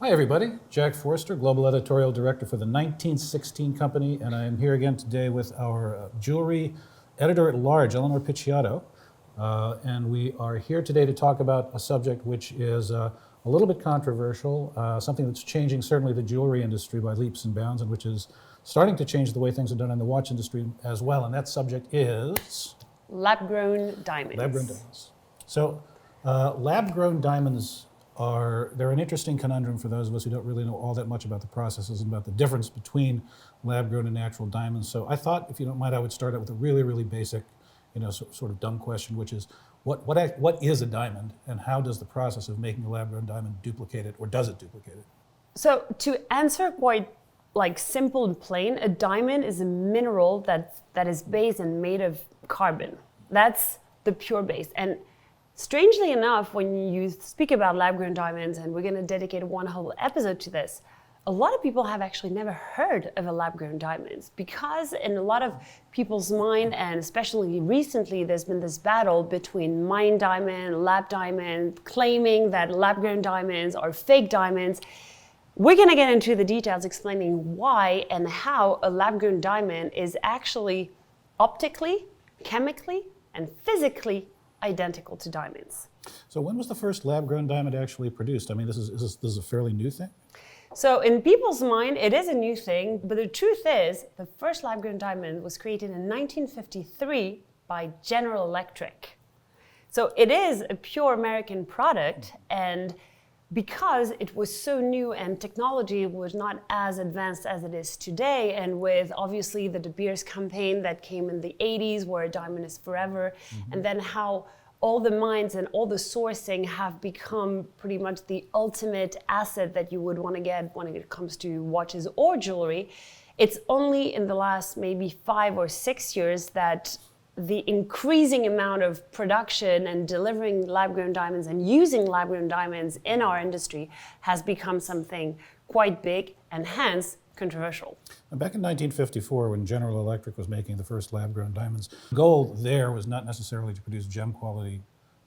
Hi everybody, Jack Forster, Global Editorial Director for the 1916 Company, and I am here again today with our jewelry editor-at-large, Eleonor and we are here today to talk about a subject which is a little bit controversial, something that's changing certainly the jewelry industry by leaps and bounds, and which is starting to change the way things are done in the watch industry as well, and that subject is? Lab-grown diamonds. Lab-grown diamonds. So, lab-grown diamonds they're an interesting conundrum for those of us who don't really know all that much about the processes and about the difference between lab-grown and natural diamonds. So I thought, if you don't mind, I would start out with a really, really basic, sort of dumb question, which is, what is a diamond, and how does the process of making a lab-grown diamond duplicate it, or does it duplicate it? So to answer quite simple and plain, a diamond is a mineral that is based and made of carbon. That's the pure base. And strangely enough, when you speak about lab-grown diamonds, and we're going to dedicate one whole episode to this, a lot of people have actually never heard of a lab-grown diamond, because in a lot of people's mind, and especially recently, there's been this battle between mine diamond, lab diamond, claiming that lab-grown diamonds are fake diamonds. We're going to get into the details explaining why and how a lab-grown diamond is actually optically, chemically, and physically identical to diamonds. So when was the first lab-grown diamond actually produced? I mean, this is a fairly new thing? So in people's mind, it is a new thing, but the truth is, the first lab-grown diamond was created in 1953 by General Electric. So it is a pure American product, and because it was so new and technology was not as advanced as it is today, and with obviously the De Beers campaign that came in the 80s where a diamond is forever, and then how all the mines and all the sourcing have become pretty much the ultimate asset that you would want to get when it comes to watches or jewelry. It's only in the last maybe 5 or 6 years that the increasing amount of production and delivering lab-grown diamonds and using lab-grown diamonds in our industry has become something quite big and hence controversial. Back in 1954, when General Electric was making the first lab-grown diamonds, the goal there was not necessarily to produce gem-quality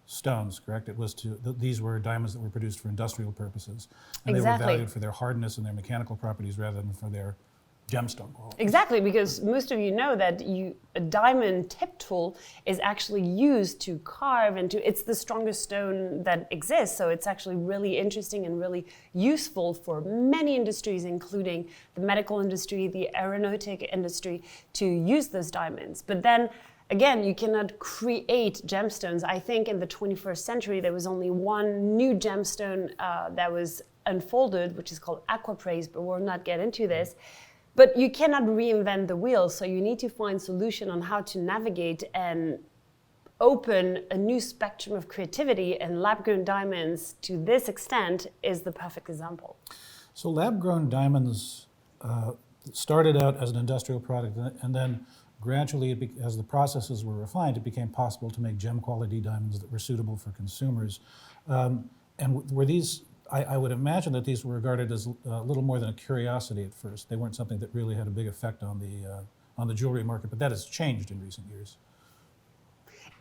stones, correct? It was these were diamonds that were produced for industrial purposes, and they were valued for their hardness and their mechanical properties rather than for their gemstone quality. Exactly, because most of you know that a diamond tip tool is actually used to carve it's the strongest stone that exists, so it's actually really interesting and really useful for many industries, including the medical industry, the aeronautic industry, to use those diamonds. But then again, you cannot create gemstones. I think in the 21st century, there was only one new gemstone that was unfolded, which is called aquapraise, but we'll not get into this. But you cannot reinvent the wheel, so you need to find solution on how to navigate and open a new spectrum of creativity, and lab-grown diamonds, to this extent, is the perfect example. So lab-grown diamonds started out as an industrial product, and then gradually, as the processes were refined, it became possible to make gem-quality diamonds that were suitable for consumers. And were these, I would imagine that these were regarded as a little more than a curiosity at first. They weren't something that really had a big effect on the jewelry market, but that has changed in recent years.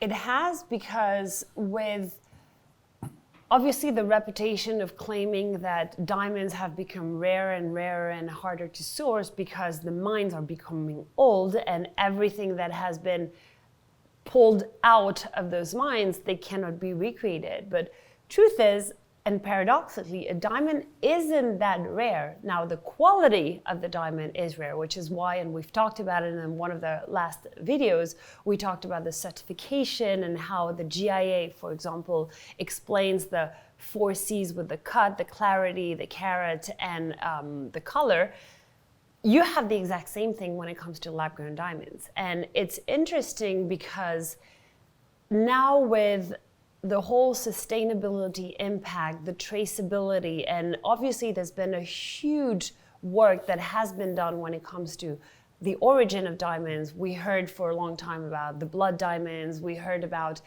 It has, because with obviously the reputation of claiming that diamonds have become rarer and rarer and harder to source because the mines are becoming old, and everything that has been pulled out of those mines, they cannot be recreated. But truth is, and paradoxically, a diamond isn't that rare. Now, the quality of the diamond is rare, which is why, and we've talked about it in one of the last videos, we talked about the certification and how the GIA, for example, explains the 4 C's with the cut, the clarity, the carat, and the color. You have the exact same thing when it comes to lab-grown diamonds. And it's interesting because now with the whole sustainability impact, the traceability, and obviously there's been a huge work that has been done when it comes to the origin of diamonds. We heard for a long time about the blood diamonds. We heard about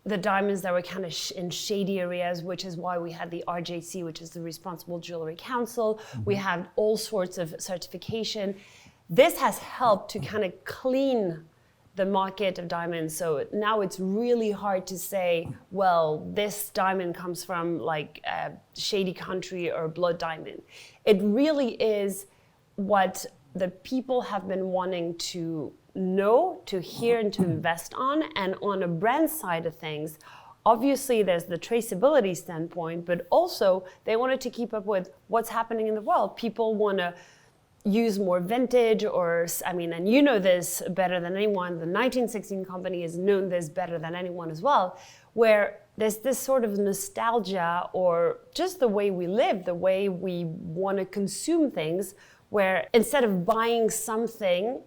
the diamonds that were kind of in shady areas, which is why we had the RJC, which is the Responsible Jewelry Council. We have all sorts of certification. This has helped to kind of clean the market of diamonds. So now it's really hard to say, well, this diamond comes from like a shady country or blood diamond. It really is what the people have been wanting to know, to hear, and to invest on. And on a brand side of things, obviously there's the traceability standpoint, but also they wanted to keep up with what's happening in the world. People want to use more vintage, or, I mean, and you know this better than anyone, the 1916 company has known this better than anyone as well, where there's this sort of nostalgia, or just the way we live, the way we want to consume things, where instead of buying something,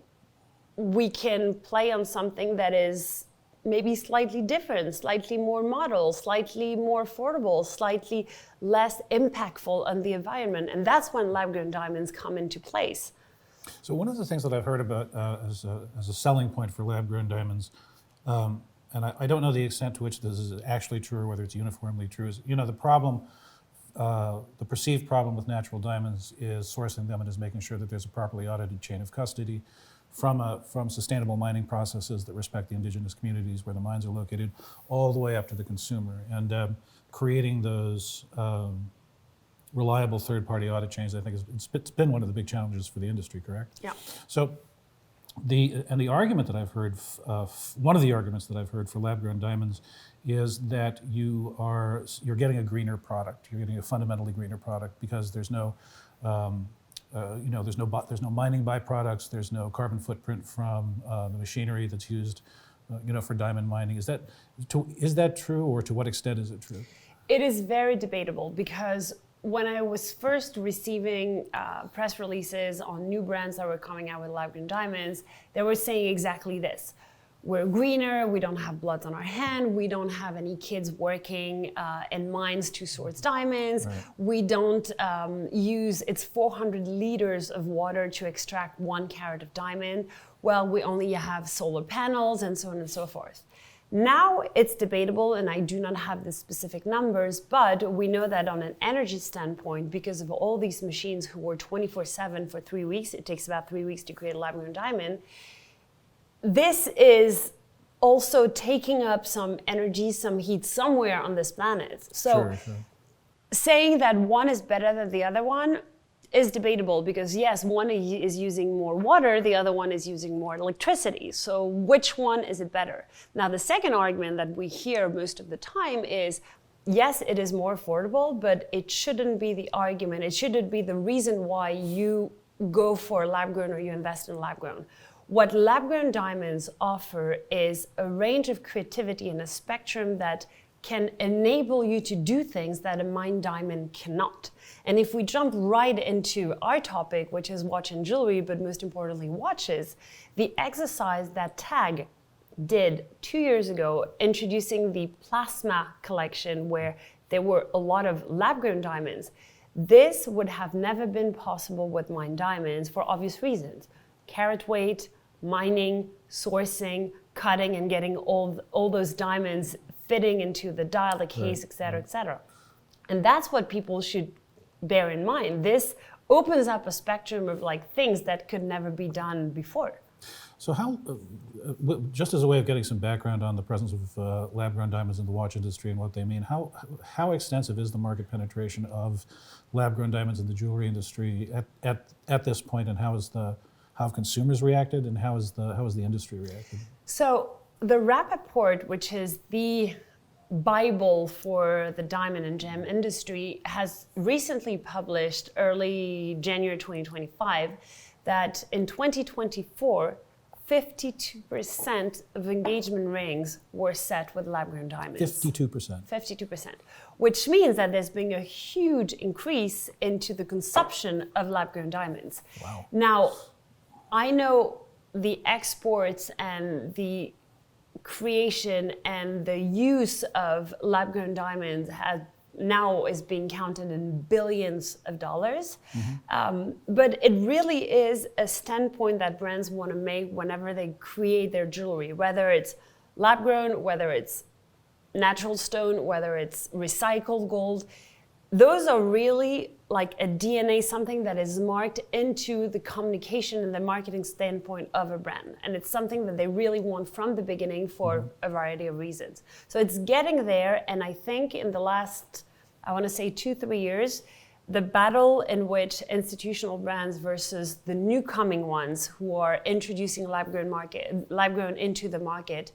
we can play on something that is maybe slightly different, slightly more modern, slightly more affordable, slightly less impactful on the environment. And that's when lab-grown diamonds come into place. So one of the things that I've heard about as a selling point for lab-grown diamonds, and I don't know the extent to which this is actually true or whether it's uniformly true, is, you know, the problem, the perceived problem with natural diamonds is sourcing them and is making sure that there's a properly audited chain of custody from sustainable mining processes that respect the indigenous communities where the mines are located, all the way up to the consumer. And creating those reliable third-party audit chains, I think, it's been one of the big challenges for the industry, correct? Yeah. So the argument that I've heard, one of the arguments that I've heard for lab-grown diamonds is that you're getting a greener product. You're getting a fundamentally greener product because there's no there's no mining byproducts. There's no carbon footprint from the machinery that's used, for diamond mining. Is that true, or to what extent is it true? It is very debatable, because when I was first receiving press releases on new brands that were coming out with lab-grown diamonds, they were saying exactly this. We're greener, we don't have bloods on our hand, we don't have any kids working in mines to source diamonds, right. We don't use, it's 400 liters of water to extract 1 carat of diamond. Well, we only have solar panels and so on and so forth. Now it's debatable, and I do not have the specific numbers, but we know that on an energy standpoint, because of all these machines who work 24/7 for 3 weeks, it takes about 3 weeks to create a lab-grown diamond. This is also taking up some energy, some heat somewhere on this planet. So sure. Saying that one is better than the other one is debatable, because yes, one is using more water, the other one is using more electricity. So which one is it better? Now, the second argument that we hear most of the time is, yes, it is more affordable, but it shouldn't be the argument. It shouldn't be the reason why you go for lab-grown or you invest in lab-grown. What lab-grown diamonds offer is a range of creativity and a spectrum that can enable you to do things that a mined diamond cannot. And if we jump right into our topic, which is watch and jewelry, but most importantly watches, the exercise that TAG did 2 years ago, introducing the plasma collection, where there were a lot of lab-grown diamonds, this would have never been possible with mined diamonds for obvious reasons. Carat weight, mining, sourcing, cutting, and getting all those diamonds fitting into the dial, the case, et cetera, and that's what people should bear in mind. This opens up a spectrum of things that could never be done before. So how, just as a way of getting some background on the presence of lab-grown diamonds in the watch industry and what they mean, how extensive is the market penetration of lab-grown diamonds in the jewelry industry at this point, and how have consumers reacted, and how has the industry reacted? So the Rappaport, which is the Bible for the diamond and gem industry, has recently published, early January 2025, that in 2024, 52% of engagement rings were set with lab-grown diamonds. 52%? 52%, which means that there's been a huge increase into the consumption of lab-grown diamonds. Wow. Now, I know the exports and the creation and the use of lab-grown diamonds now is being counted in billions of dollars. Mm-hmm. But it really is a standpoint that brands want to make whenever they create their jewelry, whether it's lab-grown, whether it's natural stone, whether it's recycled gold. those are really like a DNA, something that is marked into the communication and the marketing standpoint of a brand. And it's something that they really want from the beginning for a variety of reasons. So it's getting there. And I think in the last, I want to say 2-3 years, the battle in which institutional brands versus the new coming ones who are introducing lab-grown into the market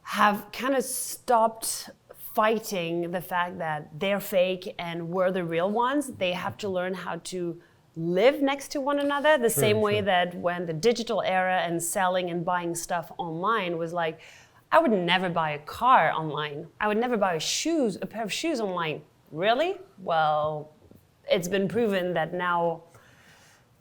have kind of stopped fighting the fact that they're fake and we're the real ones. They have to learn how to live next to one another the same way that when the digital era and selling and buying stuff online was like, I would never buy a car online. I would never buy a pair of shoes online. Really? Well, it's been proven that now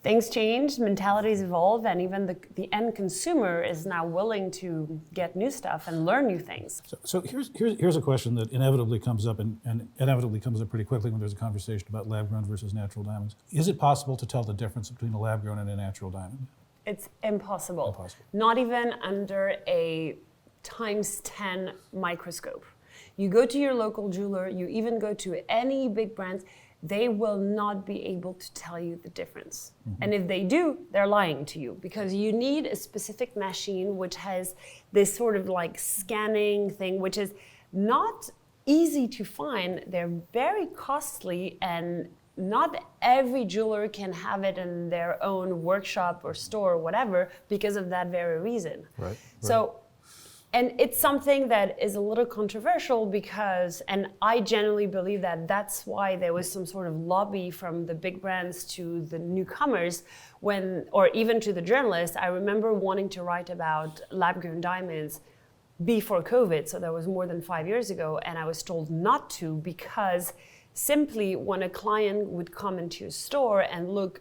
things change, mentalities evolve, and even the end consumer is now willing to get new stuff and learn new things. So here's a question that inevitably comes up, and inevitably comes up pretty quickly when there's a conversation about lab-grown versus natural diamonds. Is it possible to tell the difference between a lab-grown and a natural diamond? It's impossible. Not even under a ×10 microscope. You go to your local jeweler, you even go to any big brands, they will not be able to tell you the difference. And if they do, they're lying to you, because you need a specific machine which has this sort of like scanning thing, which is not easy to find. They're very costly, and not every jeweler can have it in their own workshop or store or whatever because of that very reason. Right. So, and it's something that is a little controversial because, and I generally believe that that's why there was some sort of lobby from the big brands to the newcomers or even to the journalists. I remember wanting to write about lab-grown diamonds before COVID, so that was more than 5 years ago, and I was told not to because simply when a client would come into a store and look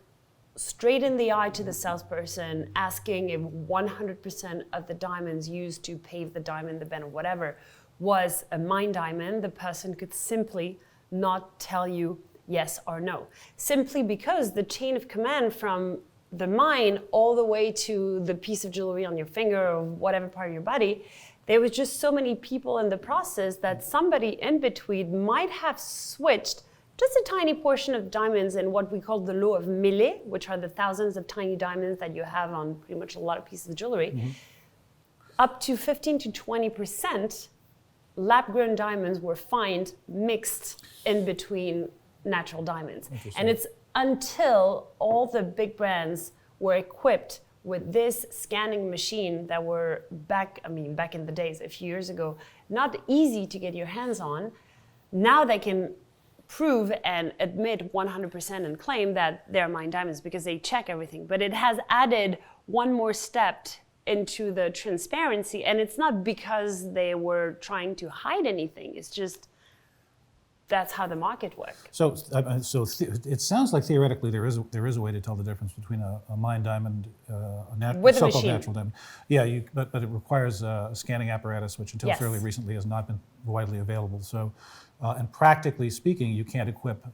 straight in the eye to the salesperson, asking if 100% of the diamonds used to pave the diamond, the bend, or whatever, was a mine diamond, the person could simply not tell you yes or no. Simply because the chain of command from the mine all the way to the piece of jewelry on your finger or whatever part of your body, there was just so many people in the process that somebody in between might have switched just a tiny portion of diamonds in what we call the law of Millet, which are the thousands of tiny diamonds that you have on pretty much a lot of pieces of jewelry. Up to 15 to 20% lab-grown diamonds were found mixed in between natural diamonds. And it's until all the big brands were equipped with this scanning machine that were back in the days, a few years ago, not easy to get your hands on. Now they can prove and admit 100% and claim that they're mine diamonds because they check everything. But it has added one more step into the transparency, and it's not because they were trying to hide anything. It's just that's how the market works. So it sounds like theoretically there is a way to tell the difference between a mine diamond, so-called natural diamond. Yeah, but it requires a scanning apparatus, which until fairly recently has not been widely available. So, and practically speaking, you can't equip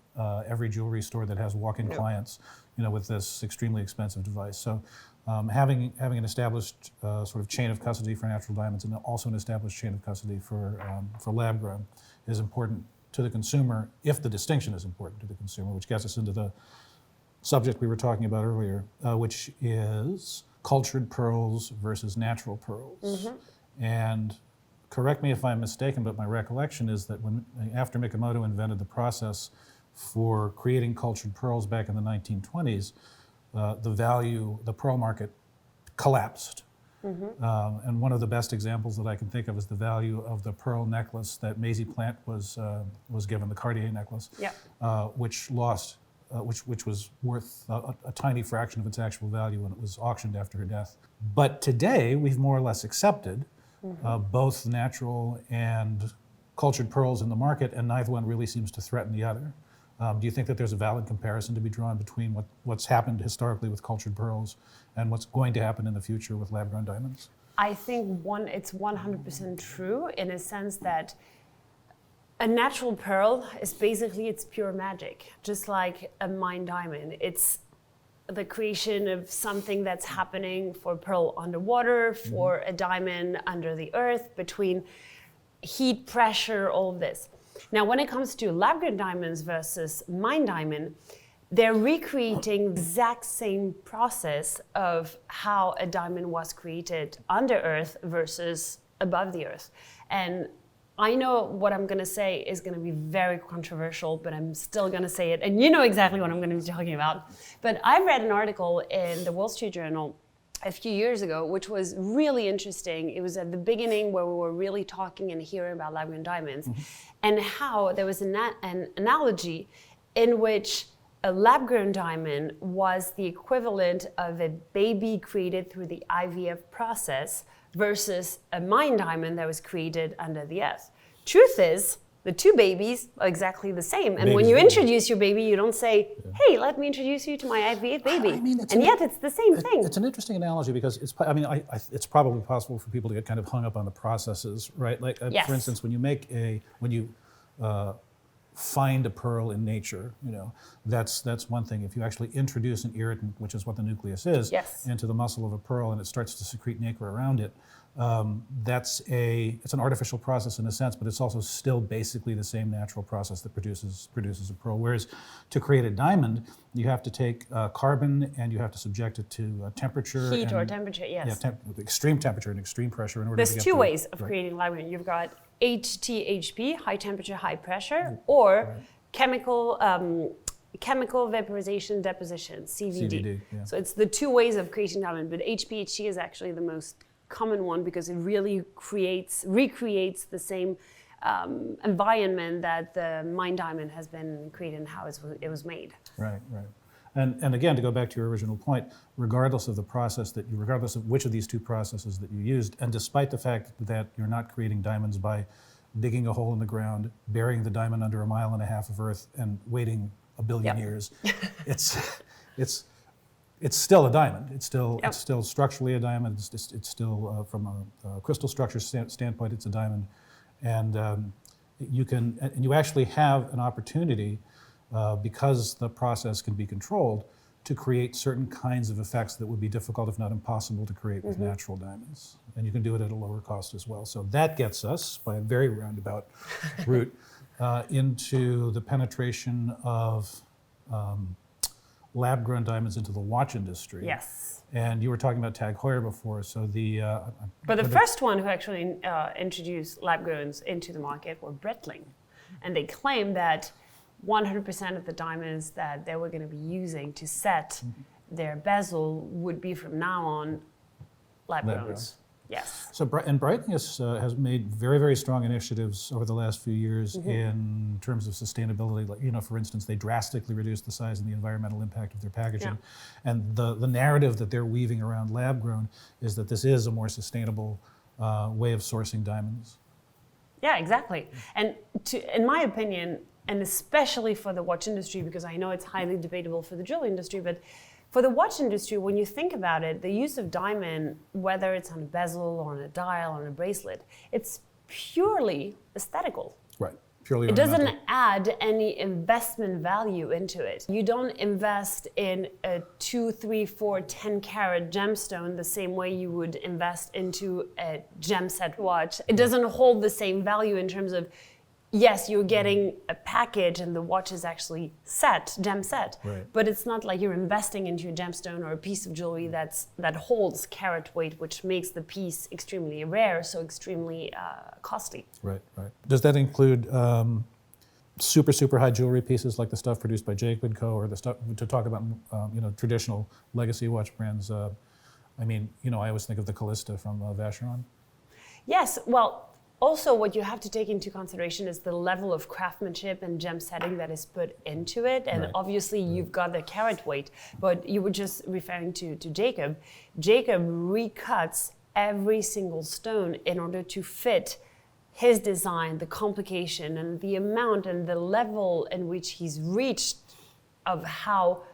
every jewelry store that has walk-in clients, with this extremely expensive device. So, having an established sort of chain of custody for natural diamonds and also an established chain of custody for lab-grown is important to the consumer, if the distinction is important to the consumer, which gets us into the subject we were talking about earlier, which is cultured pearls versus natural pearls. And correct me if I'm mistaken, but my recollection is that after Mikimoto invented the process for creating cultured pearls back in the 1920s, the pearl market collapsed. And one of the best examples that I can think of is the value of the pearl necklace that Maisie Plant was given, the Cartier necklace, which was worth a tiny fraction of its actual value when it was auctioned after her death. But today, we've more or less accepted both natural and cultured pearls in the market, and neither one really seems to threaten the other. Do you think that there's a valid comparison to be drawn between what's happened historically with cultured pearls and what's going to happen in the future with lab-grown diamonds? I think it's 100% true in a sense that a natural pearl is basically, it's pure magic, just like a mine diamond. It's the creation of something that's happening for a pearl underwater, for a diamond under the earth, between heat, pressure, all of this. Now, when it comes to lab-grown diamonds versus mine diamond, they're recreating the exact same process of how a diamond was created under earth versus above the earth. And I know what I'm going to say is going to be very controversial, but I'm still going to say it. And you know exactly what I'm going to be talking about. But I read an article in the Wall Street Journal a few years ago, which was really interesting. It was at the beginning where we were really talking and hearing about lab-grown diamonds, and how there was an analogy in which a lab-grown diamond was the equivalent of a baby created through the IVF process versus a mine diamond that was created under the earth. Truth is, the two babies are exactly the same. And when you introduce your baby, you don't say, hey, let me introduce you to my IVF baby. I mean, and yet it's the same thing. It's an interesting analogy because it's probably possible for people to get kind of hung up on the processes, right? Like, Yes. for instance, when you find a pearl in nature, that's one thing. If you actually introduce an irritant, which is what the nucleus is, Yes. into the muscle of a pearl and it starts to secrete nacre around it, it's an artificial process in a sense, but it's also still basically the same natural process that produces a pearl. Whereas to create a diamond, you have to take carbon and you have to subject it to temperature. Heat or temperature, yes. Yeah, extreme temperature and extreme pressure in order There's to get two the- ways of right. creating lab-grown. You've got HTHP, high temperature, high pressure, or chemical vaporization deposition, CVD. CVD, yeah. So it's the two ways of creating diamond, but HPHT is actually the most common one because it really recreates the same environment that the mine diamond has been created and how it was made. Right. And again, to go back to your original point, regardless of which of these two processes that you used, and despite the fact that you're not creating diamonds by digging a hole in the ground, burying the diamond under 1.5 miles of earth, and waiting 1 billion years, it's still a diamond. It's still structurally a diamond. It's still from a crystal structure standpoint, it's a diamond, and you actually have an opportunity. Because the process can be controlled, to create certain kinds of effects that would be difficult, if not impossible, to create with natural diamonds. And you can do it at a lower cost as well. So that gets us, by a very roundabout route, into the penetration of lab-grown diamonds into the watch industry. Yes. And you were talking about TAG Heuer before, so But the first one who actually introduced lab-growns into the market were Breitling. And they claimed that 100% of the diamonds that they were going to be using to set their bezel would be from now on lab-growns. Yes. So, and Breitling has made very, very strong initiatives over the last few years in terms of sustainability. Like, for instance, they drastically reduced the size and the environmental impact of their packaging. Yeah. And the narrative that they're weaving around lab-grown is that this is a more sustainable way of sourcing diamonds. Yeah, exactly. And in my opinion, and especially for the watch industry, because I know it's highly debatable for the jewelry industry, but for the watch industry, when you think about it, the use of diamond, whether it's on a bezel or on a dial or on a bracelet, it's purely aesthetical. Right. Purely it ornamental. doesn't add any investment value into it. You don't invest in a 2, 3, 4, 10 carat gemstone the same way you would invest into a gem set watch. It doesn't hold the same value in terms of, yes, you're getting a package and the watch is actually gem set, right. But it's not like you're investing into a gemstone or a piece of jewelry that holds carat weight, which makes the piece extremely rare, so extremely costly. Right. Does that include super, super high jewelry pieces like the stuff produced by Jacob & Co., or the stuff, to talk about traditional legacy watch brands? I always think of the Callista from Vacheron. Yes, well, also, what you have to take into consideration is the level of craftsmanship and gem setting that is put into it. And right. Obviously, you've got the carat weight, but you were just referring to Jacob. Jacob recuts every single stone in order to fit his design, the complication, and the amount and the level in which he's reached of how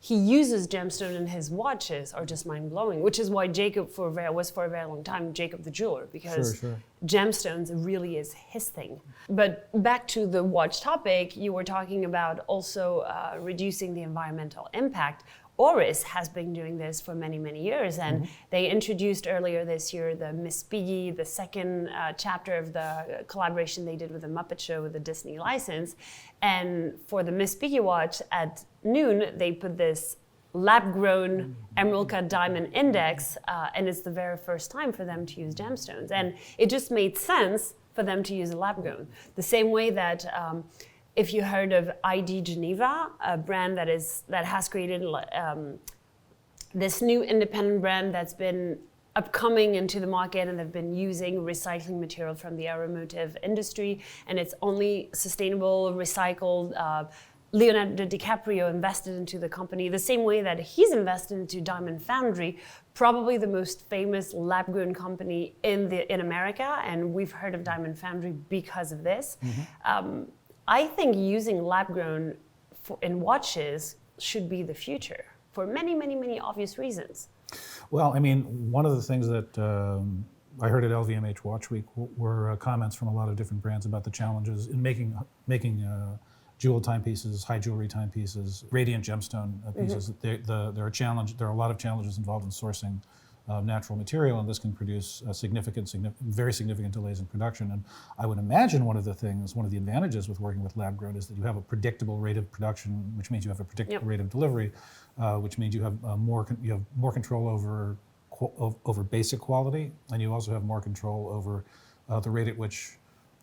he uses gemstone in his watches are just mind-blowing, which is why Jacob was for a very long time Jacob the jeweler, because Sure. gemstones really is his thing. But back to the watch topic, you were talking about also reducing the environmental impact Oris has been doing this for many, many years. And they introduced earlier this year the Miss Piggy, the second chapter of the collaboration they did with the Muppet Show with the Disney license. And for the Miss Piggy watch at noon, they put this lab-grown emerald cut diamond index, and it's the very first time for them to use gemstones. And it just made sense for them to use a lab-grown. The same way that if you heard of ID Geneva, a brand that has created this new independent brand that's been upcoming into the market, and they've been using recycling material from the automotive industry, and it's only sustainable, recycled. Leonardo DiCaprio invested into the company the same way that he's invested into Diamond Foundry, probably the most famous lab-grown company in America, and we've heard of Diamond Foundry because of this. I think using lab-grown in watches should be the future for many, many, many obvious reasons. Well, I mean, one of the things that I heard at LVMH Watch Week were comments from a lot of different brands about the challenges in making jewel timepieces, high jewelry timepieces, radiant gemstone pieces. There are a lot of challenges involved in sourcing natural material, and this can produce very significant delays in production. And I would imagine one of the advantages with working with lab grown is that you have a predictable rate of production, which means you have a predictable rate of delivery, which means you have more control over basic quality, and you also have more control over the rate at which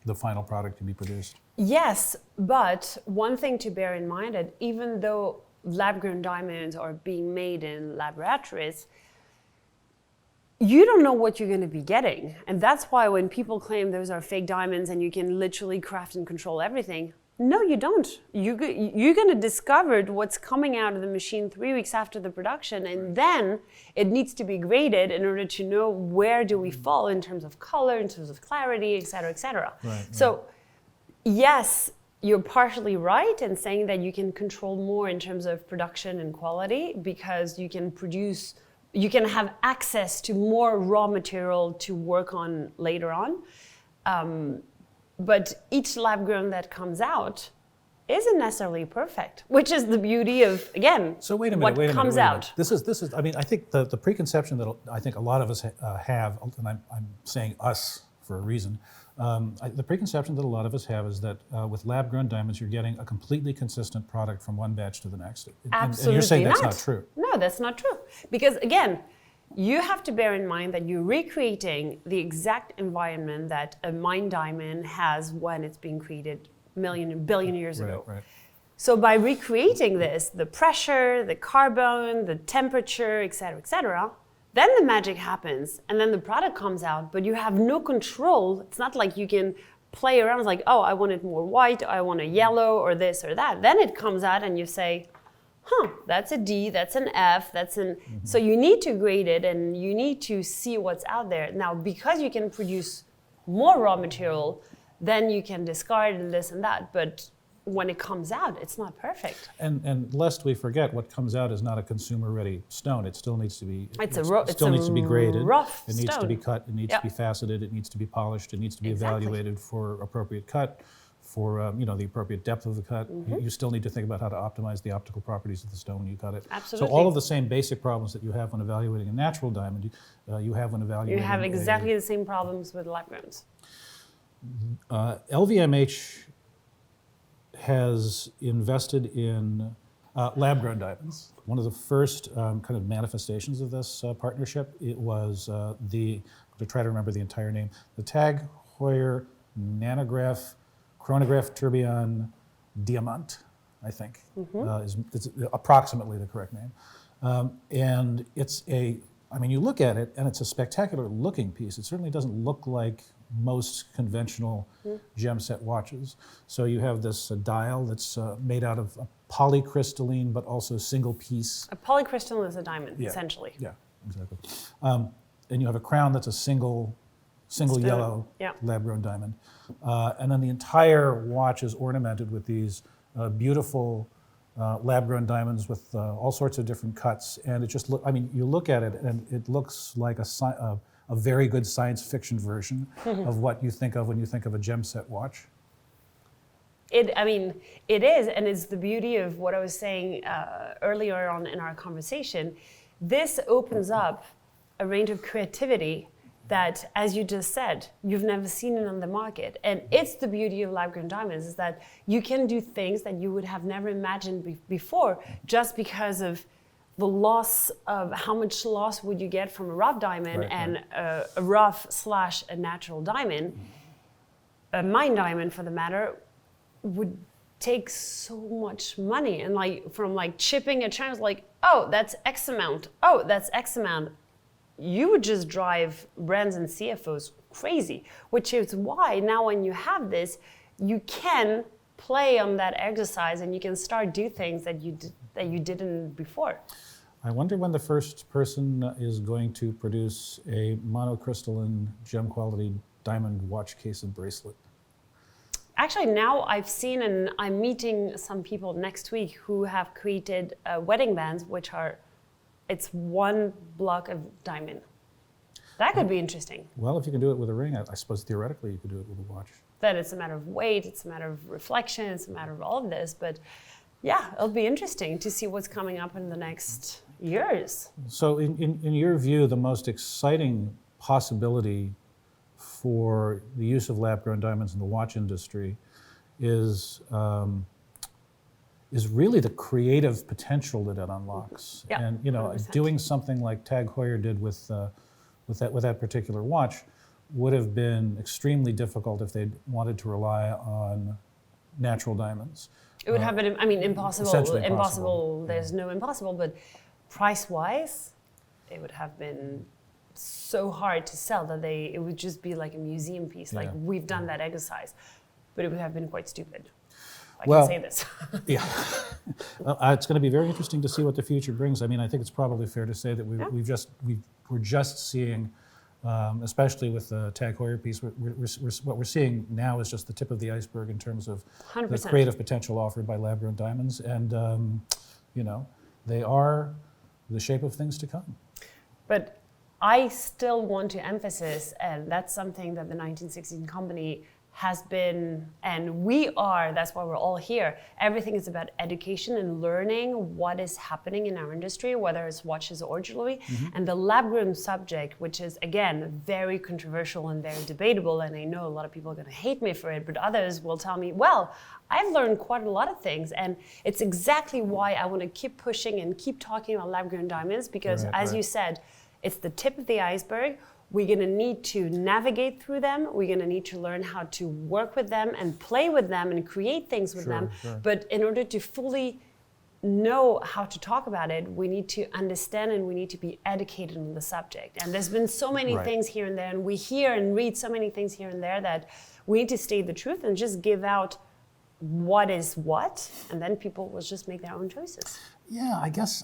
the final product can be produced. Yes, but one thing to bear in mind that even though lab-grown diamonds are being made in laboratories, you don't know what you're going to be getting. And that's why when people claim those are fake diamonds and you can literally craft and control everything, no, you don't. You're going to discover what's coming out of the machine 3 weeks after the production, and then it needs to be graded in order to know where do we fall in terms of color, in terms of clarity, et cetera, et cetera. So yes, you're partially right in saying that you can control more in terms of production and quality because you can have access to more raw material to work on later on. But each lab grown that comes out isn't necessarily perfect, which is the beauty of, again, so wait a minute, what comes out. This is. I mean, I think the preconception that I think a lot of us have, and I'm saying us for a reason. The preconception that a lot of us have is that with lab-grown diamonds, you're getting a completely consistent product from one batch to the next. Absolutely and you're saying that's not not true. No, that's not true. Because again, you have to bear in mind that you're recreating the exact environment that a mined diamond has when it's being created billion years ago. Right. So by recreating this, the pressure, the carbon, the temperature, et cetera, then the magic happens, and then the product comes out, but you have no control. It's not like you can play around. It's like, oh, I want it more white, I want a yellow, or this or that. Then it comes out, and you say, that's a D, that's an F, that's an... So you need to grade it, and you need to see what's out there. Now, because you can produce more raw material, then you can discard and this and that. But when it comes out, it's not perfect. And lest we forget, what comes out is not a consumer-ready stone. It still needs to be. It needs to be graded. Rough it needs stone. to be cut. It needs to be faceted. It needs to be polished. It needs to be evaluated for appropriate cut, for the appropriate depth of the cut. You still need to think about how to optimize the optical properties of the stone when you cut it. Absolutely. So all of the same basic problems that you have when evaluating a natural diamond, you have when evaluating. You have exactly the same problems with lab growns. LVMH has invested in lab-grown diamonds. One of the first kind of manifestations of this partnership, it was to try to remember the entire name, the TAG Heuer Chronograph Tourbillon Diamant, I think, it's approximately the correct name. And you look at it, and it's a spectacular looking piece. It certainly doesn't look like most conventional gem set watches. So you have this dial that's made out of a polycrystalline but also single piece. A polycrystalline is a diamond, essentially. Yeah, exactly. And you have a crown that's a single yellow lab-grown diamond. And then the entire watch is ornamented with these beautiful lab-grown diamonds with all sorts of different cuts. And it just you look at it and it looks like a very good science fiction version of what you think of when you think of a gem set watch. It is, and it's the beauty of what I was saying earlier on in our conversation. This opens up a range of creativity that, as you just said, you've never seen it on the market. And it's the beauty of lab-grown diamonds, is that you can do things that you would have never imagined before, just because of the loss of how much loss would you get from a rough diamond and a rough / a natural diamond, a mine diamond for the matter, would take so much money. And from chipping a channel, like, oh, that's X amount. Oh, that's X amount. You would just drive brands and CFOs crazy, which is why now when you have this, you can play on that exercise and you can start do things that you didn't before. I wonder when the first person is going to produce a monocrystalline gem quality diamond watch case and bracelet. Actually, now I've seen, and I'm meeting some people next week who have created wedding bands, which it's one block of diamond. That could be interesting. Well, if you can do it with a ring, I suppose theoretically you could do it with a watch. That it's a matter of weight, it's a matter of reflection, it's a matter of all of this. But yeah, it'll be interesting to see what's coming up in the next years. So in your view, the most exciting possibility for the use of lab-grown diamonds in the watch industry is really the creative potential that it unlocks. Yeah, and 100%. Doing something like TAG Heuer did with that particular watch would have been extremely difficult if they wanted to rely on natural diamonds. It would have been, impossible. Essentially impossible. There's no impossible, but price-wise, it would have been so hard to sell that it would just be like a museum piece. Like, we've done that exercise, but it would have been quite stupid. I can say this. Yeah. Well, it's going to be very interesting to see what the future brings. I think it's probably fair to say that we're just seeing, especially with the TAG Heuer piece, what we're seeing now is just the tip of the iceberg in terms of 100%. the creative potential offered by lab-grown diamonds, and they are the shape of things to come. But I still want to emphasize, and that's something that the 1916 company has been, and that's why we're all here. Everything is about education and learning what is happening in our industry, whether it's watches or jewelry. And the lab-grown subject, which is, again, very controversial and very debatable, and I know a lot of people are going to hate me for it, but others will tell me, well, I've learned quite a lot of things, and it's exactly why I want to keep pushing and keep talking about lab-grown diamonds, because as you said, it's the tip of the iceberg. We're going to need to navigate through them. We're going to need to learn how to work with them and play with them and create things with them. Sure. But in order to fully know how to talk about it, we need to understand and we need to be educated on the subject. And there's been so many things here and there, and we hear and read so many things here and there that we need to state the truth and just give out what is what, and then people will just make their own choices. Yeah, I guess,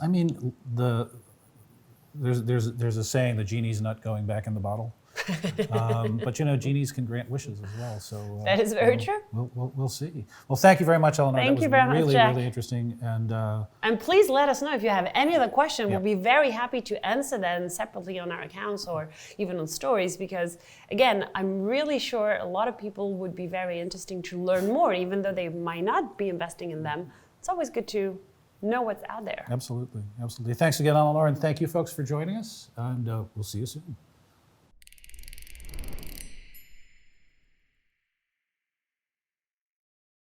There's a saying, the genie's not going back in the bottle. But genies can grant wishes as well. So that is very true. We'll see. Well, thank you very much, Eleonor. Thank you very much, Jack. Really interesting. And please let us know if you have any other question. We'll be very happy to answer them separately on our accounts or even on stories, because again, I'm really sure a lot of people would be very interesting to learn more, even though they might not be investing in them. It's always good to know what's out there. Absolutely. Thanks again, Eleonor, and thank you folks for joining us, and we'll see you soon.